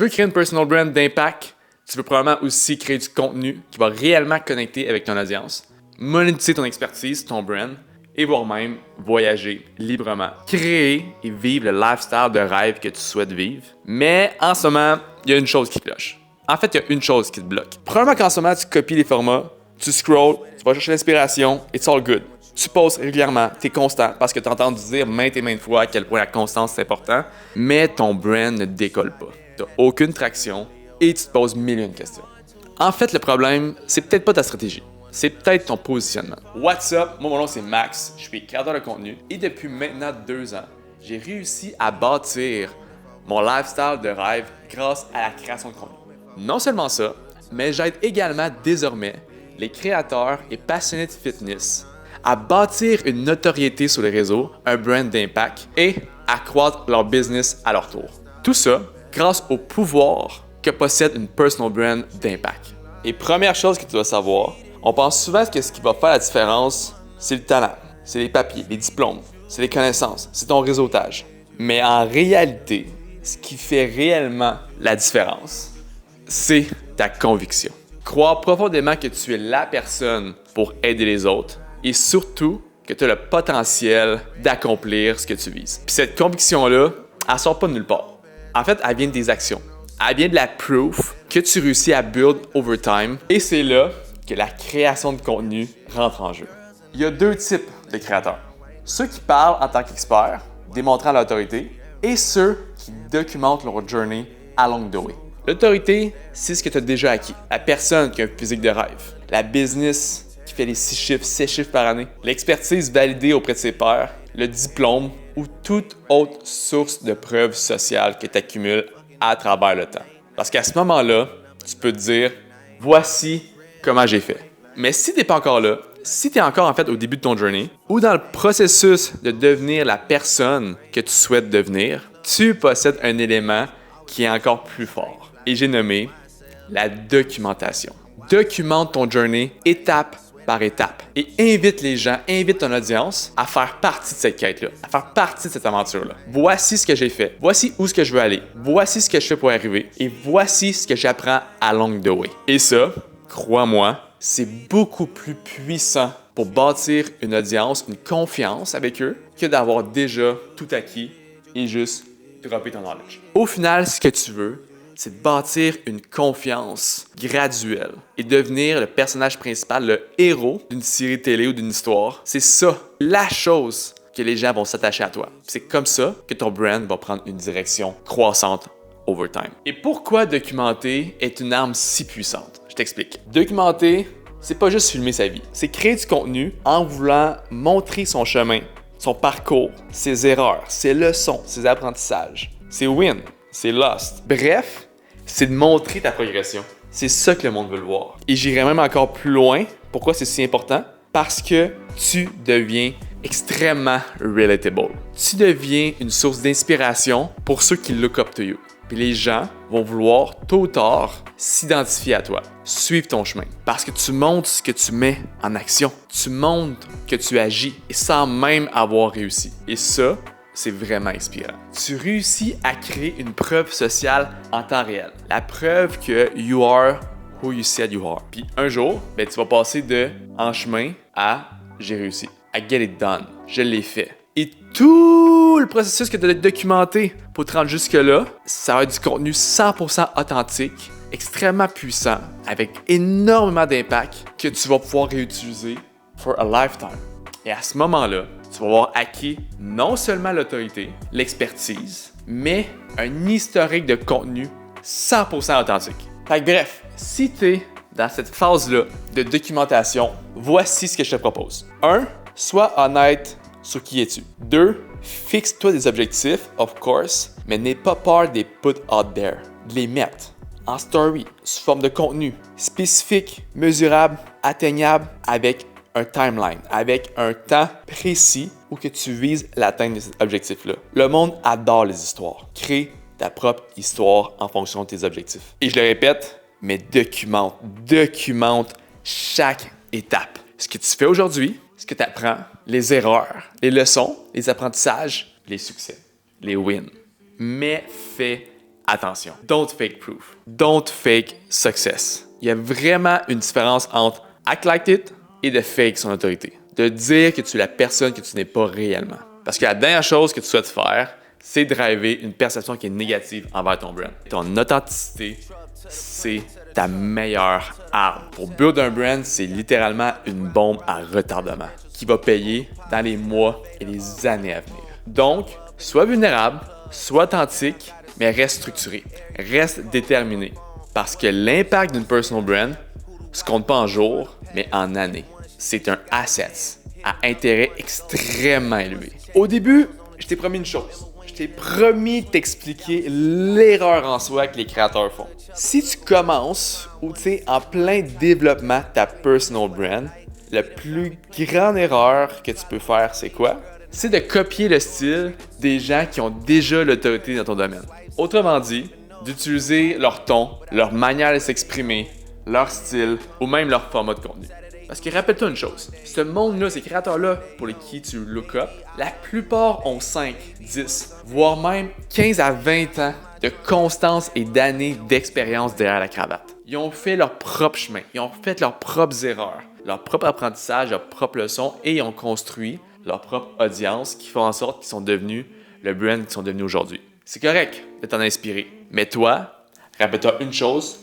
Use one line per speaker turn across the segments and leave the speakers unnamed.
Tu veux créer une personal brand d'impact, tu veux probablement aussi créer du contenu qui va réellement connecter avec ton audience, monétiser ton expertise, ton brand, et voire même voyager librement. Créer et vivre le lifestyle de rêve que tu souhaites vivre. Mais en ce moment, il y a une chose qui cloche. En fait, il y a une chose qui te bloque. Probablement qu'en ce moment, tu copies les formats, tu scrolls, tu vas chercher l'inspiration, it's all good. Tu postes régulièrement, tu es constant parce que tu as entendu dire maintes et maintes fois à quel point la constance c'est important, mais ton brand ne décolle pas. Tu n'as aucune traction et tu te poses mille et une questions. En fait, le problème, c'est peut-être pas ta stratégie. C'est peut-être ton positionnement. What's up? Moi, mon nom, c'est Max. Je suis créateur de contenu et depuis maintenant 2 ans, j'ai réussi à bâtir mon lifestyle de rêve grâce à la création de contenu. Non seulement ça, mais j'aide également désormais les créateurs et passionnés de fitness à bâtir une notoriété sur les réseaux, un brand d'impact et à croître leur business à leur tour. Tout ça grâce au pouvoir que possède une personal brand d'impact. Et première chose que tu dois savoir, on pense souvent que ce qui va faire la différence, c'est le talent, c'est les papiers, les diplômes, c'est les connaissances, c'est ton réseautage. Mais en réalité, ce qui fait réellement la différence, c'est ta conviction. Croire profondément que tu es la personne pour aider les autres et surtout que tu as le potentiel d'accomplir ce que tu vises. Puis cette conviction-là, elle sort pas de nulle part. En fait, elle vient des actions. Elle vient de la proof que tu réussis à build over time et c'est là que la création de contenu rentre en jeu. Il y a 2 types de créateurs. Ceux qui parlent en tant qu'experts, démontrant l'autorité, et ceux qui documentent leur journey along the way. L'autorité, c'est ce que tu as déjà acquis. La personne qui a un physique de rêve. La business qui fait les 6 chiffres, 7 chiffres par année. L'expertise validée auprès de ses pairs. Le diplôme ou toute autre source de preuves sociales que tu accumules à travers le temps. Parce qu'à ce moment-là, tu peux te dire, voici comment j'ai fait. Mais si tu n'es pas encore là, si tu es encore en fait au début de ton journey ou dans le processus de devenir la personne que tu souhaites devenir, tu possèdes un élément qui est encore plus fort. Et j'ai nommé la documentation. Documente ton journey étape par étape et invite les gens, invite ton audience à faire partie de cette quête-là, à faire partie de cette aventure-là. Voici ce que j'ai fait, voici où ce que je veux aller, voici ce que je fais pour y arriver et voici ce que j'apprends along the way. Et ça, crois-moi, c'est beaucoup plus puissant pour bâtir une audience, une confiance avec eux que d'avoir déjà tout acquis et juste dropper ton knowledge. Au final, ce que tu veux, c'est de bâtir une confiance graduelle et devenir le personnage principal, le héros d'une série télé ou d'une histoire. C'est ça, la chose que les gens vont s'attacher à toi. C'est comme ça que ton brand va prendre une direction croissante over time. Et pourquoi documenter est une arme si puissante? Je t'explique. Documenter, c'est pas juste filmer sa vie. C'est créer du contenu en voulant montrer son chemin, son parcours, ses erreurs, ses leçons, ses apprentissages, ses wins, ses lost. Bref, c'est de montrer ta progression. C'est ça que le monde veut le voir. Et j'irai même encore plus loin. Pourquoi c'est si important? Parce que tu deviens extrêmement relatable. Tu deviens une source d'inspiration pour ceux qui look up to you. Puis les gens vont vouloir, tôt ou tard, s'identifier à toi, suivre ton chemin. Parce que tu montres ce que tu mets en action. Tu montres que tu agis et sans même avoir réussi. Et ça, c'est vraiment inspirant. Tu réussis à créer une preuve sociale en temps réel. La preuve que you are who you said you are. Puis un jour, tu vas passer de en chemin à j'ai réussi. À get it done. Je l'ai fait. Et tout le processus que tu as documenté pour te rendre jusque-là, ça va être du contenu 100% authentique, extrêmement puissant, avec énormément d'impact que tu vas pouvoir réutiliser for a lifetime. Et à ce moment-là, tu vas avoir acquis non seulement l'autorité, l'expertise, mais un historique de contenu 100% authentique. Fait que bref, si tu es dans cette phase-là de documentation, voici ce que je te propose. 1. Sois honnête sur qui es-tu. 2. Fixe-toi des objectifs, of course, mais n'aie pas peur de les put out there, de les mettre en story, sous forme de contenu spécifique, mesurable, atteignable, avec un timeline, avec un temps précis où que tu vises l'atteinte de cet objectif-là. Le monde adore les histoires. Crée ta propre histoire en fonction de tes objectifs. Et je le répète, mais documente chaque étape. Ce que tu fais aujourd'hui, ce que tu apprends, les erreurs, les leçons, les apprentissages, les succès, les wins. Mais fais attention. Don't fake proof. Don't fake success. Il y a vraiment une différence entre act like it et de fake son autorité. De dire que tu es la personne que tu n'es pas réellement. Parce que la dernière chose que tu souhaites faire, c'est driver une perception qui est négative envers ton brand. Ton authenticité, c'est ta meilleure arme. Pour build un brand, c'est littéralement une bombe à retardement qui va payer dans les mois et les années à venir. Donc, sois vulnérable, sois authentique, mais reste structuré, reste déterminé. Parce que l'impact d'une personal brand se compte pas en jours, mais en années. C'est un asset à intérêt extrêmement élevé. Au début, je t'ai promis une chose. Je t'ai promis de t'expliquer l'erreur en soi que les créateurs font. Si tu commences ou tu es en plein développement de ta personal brand, la plus grande erreur que tu peux faire, c'est quoi? C'est de copier le style des gens qui ont déjà l'autorité dans ton domaine. Autrement dit, d'utiliser leur ton, leur manière de s'exprimer, leur style ou même leur format de contenu. Parce que rappelle-toi une chose, ce monde-là, ces créateurs-là pour qui tu look up, la plupart ont 5, 10, voire même 15 à 20 ans de constance et d'années d'expérience derrière la cravate. Ils ont fait leur propre chemin, ils ont fait leurs propres erreurs, leur propre apprentissage, leurs propres leçons et ils ont construit leur propre audience qui font en sorte qu'ils sont devenus le brand qu'ils sont devenus aujourd'hui. C'est correct de t'en inspirer, mais toi, rappelle-toi une chose,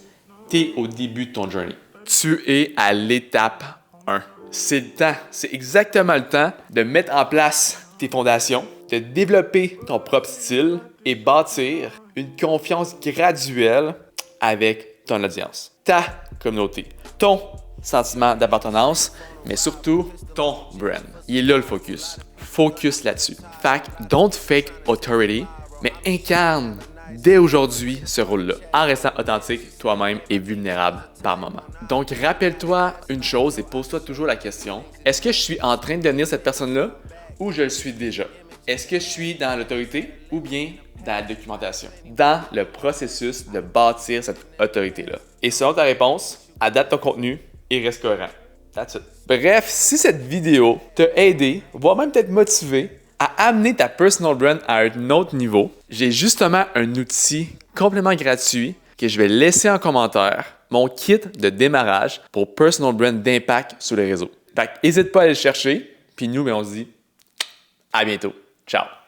t'es au début de ton journey. Tu es à l'étape 1. C'est le temps, c'est exactement le temps de mettre en place tes fondations, de développer ton propre style et bâtir une confiance graduelle avec ton audience, ta communauté, ton sentiment d'appartenance, mais surtout ton brand. Il est là le focus. Focus là-dessus. Fait que don't fake authority, mais incarne dès aujourd'hui ce rôle-là, en restant authentique, toi-même et vulnérable par moment. Donc, rappelle-toi une chose et pose-toi toujours la question, est-ce que je suis en train de devenir cette personne-là ou je le suis déjà? Est-ce que je suis dans l'autorité ou bien dans la documentation? Dans le processus de bâtir cette autorité-là. Et selon ta réponse, adapte ton contenu et reste cohérent. That's it. Bref, si cette vidéo t'a aidé, voire même peut-être motivé, à amener ta personal brand à un autre niveau, j'ai justement un outil complètement gratuit que je vais laisser en commentaire, mon kit de démarrage pour personal brand d'impact sur les réseaux. Fait que n'hésite pas à aller le chercher, puis nous, on se dit à bientôt. Ciao!